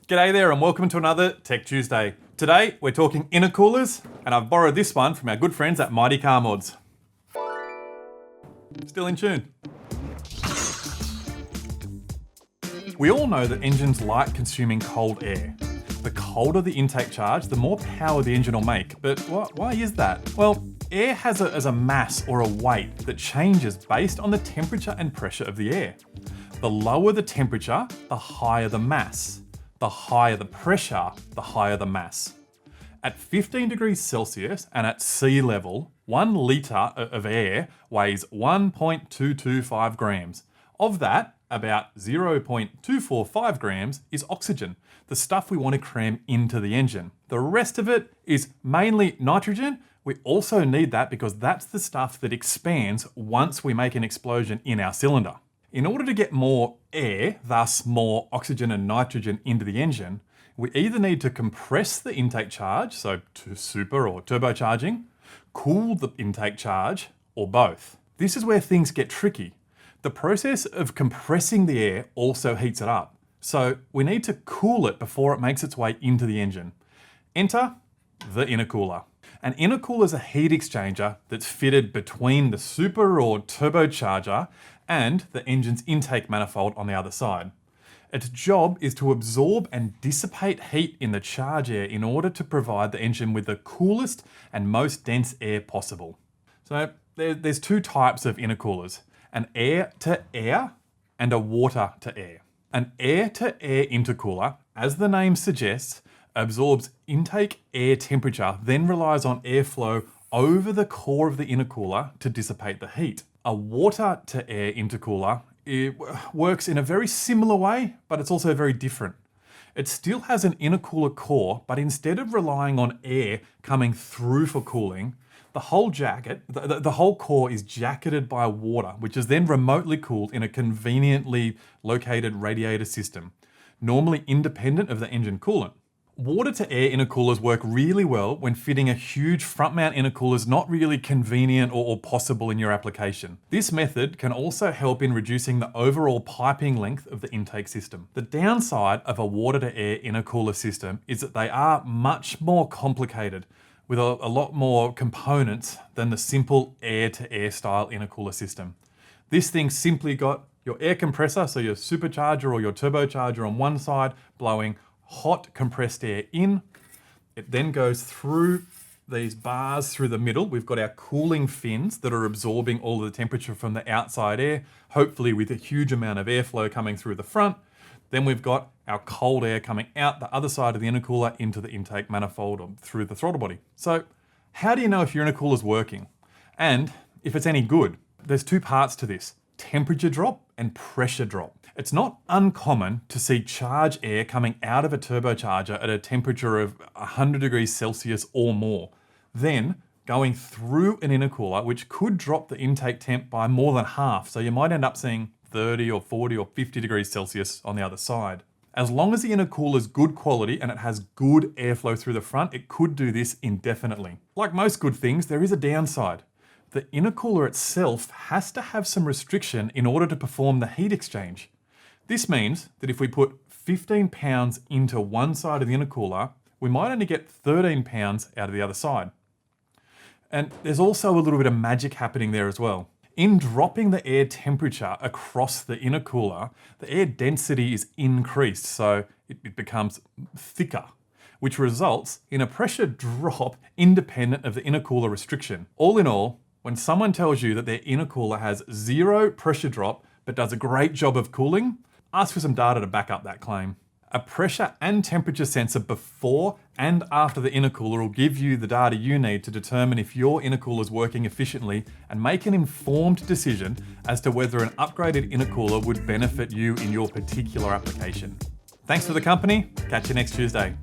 G'day there and welcome to another Tech Tuesday. Today we're talking intercoolers and I've borrowed this one from our good friends at Mighty Car Mods. Still in tune. We all know that engines like consuming cold air. The colder the intake charge, the more power the engine will make. But why is that? Well, air has a mass or a weight that changes based on the temperature and pressure of the air. The lower the temperature, the higher the mass. The higher the pressure, the higher the mass. At 15 degrees Celsius and at sea level, 1 litre of air weighs 1.225 grams. Of that, about 0.245 grams is oxygen, the stuff we want to cram into the engine. The rest of it is mainly nitrogen. We also need that because that's the stuff that expands once we make an explosion in our cylinder. In order to get more air, thus more oxygen and nitrogen into the engine, we either need to compress the intake charge, so to super or turbocharging, cool the intake charge, or both. This is where things get tricky. The process of compressing the air also heats it up. So we need to cool it before it makes its way into the engine. Enter the intercooler. An intercooler is a heat exchanger that's fitted between the super or turbocharger and the engine's intake manifold on the other side. Its job is to absorb and dissipate heat in the charge air in order to provide the engine with the coolest and most dense air possible. So there's two types of intercoolers, an air-to-air and a water-to-air. An air-to-air intercooler, as the name suggests, absorbs intake air temperature, then relies on airflow over the core of the intercooler to dissipate the heat. A water-to-air intercooler works in a very similar way, but it's also very different. It still has an intercooler core, but instead of relying on air coming through for cooling, the whole core is jacketed by water, which is then remotely cooled in a conveniently located radiator system, normally independent of the engine coolant. Water-to-air intercoolers work really well when fitting a huge front-mount intercooler is not really convenient or possible in your application. This method can also help in reducing the overall piping length of the intake system. The downside of a water-to-air intercooler system is that they are much more complicated, with a lot more components than the simple air-to-air style intercooler system. This thing's simply got your air compressor, so your supercharger or your turbocharger on one side, blowing hot compressed air in. It then goes through these bars through the middle. We've got our cooling fins that are absorbing all of the temperature from the outside air, hopefully with a huge amount of airflow coming through the front. Then we've got our cold air coming out the other side of the intercooler into the intake manifold or through the throttle body. So how do you know if your intercooler is working? And if it's any good? There's two parts to this: temperature drop and pressure drop. It's not uncommon to see charge air coming out of a turbocharger at a temperature of 100 degrees Celsius or more, then going through an intercooler, which could drop the intake temp by more than half. So you might end up seeing 30 or 40 or 50 degrees Celsius on the other side. As long as the intercooler is good quality and it has good airflow through the front, it could do this indefinitely. Like most good things, there is a downside. The intercooler itself has to have some restriction in order to perform the heat exchange. This means that if we put 15 pounds into one side of the intercooler, we might only get 13 pounds out of the other side. And there's also a little bit of magic happening there as well. In dropping the air temperature across the intercooler, the air density is increased, so it becomes thicker, which results in a pressure drop independent of the intercooler restriction. All in all, when someone tells you that their intercooler has zero pressure drop but does a great job of cooling, ask for some data to back up that claim. A pressure and temperature sensor before and after the intercooler will give you the data you need to determine if your intercooler is working efficiently and make an informed decision as to whether an upgraded intercooler would benefit you in your particular application. Thanks for the company. Catch you next Tuesday.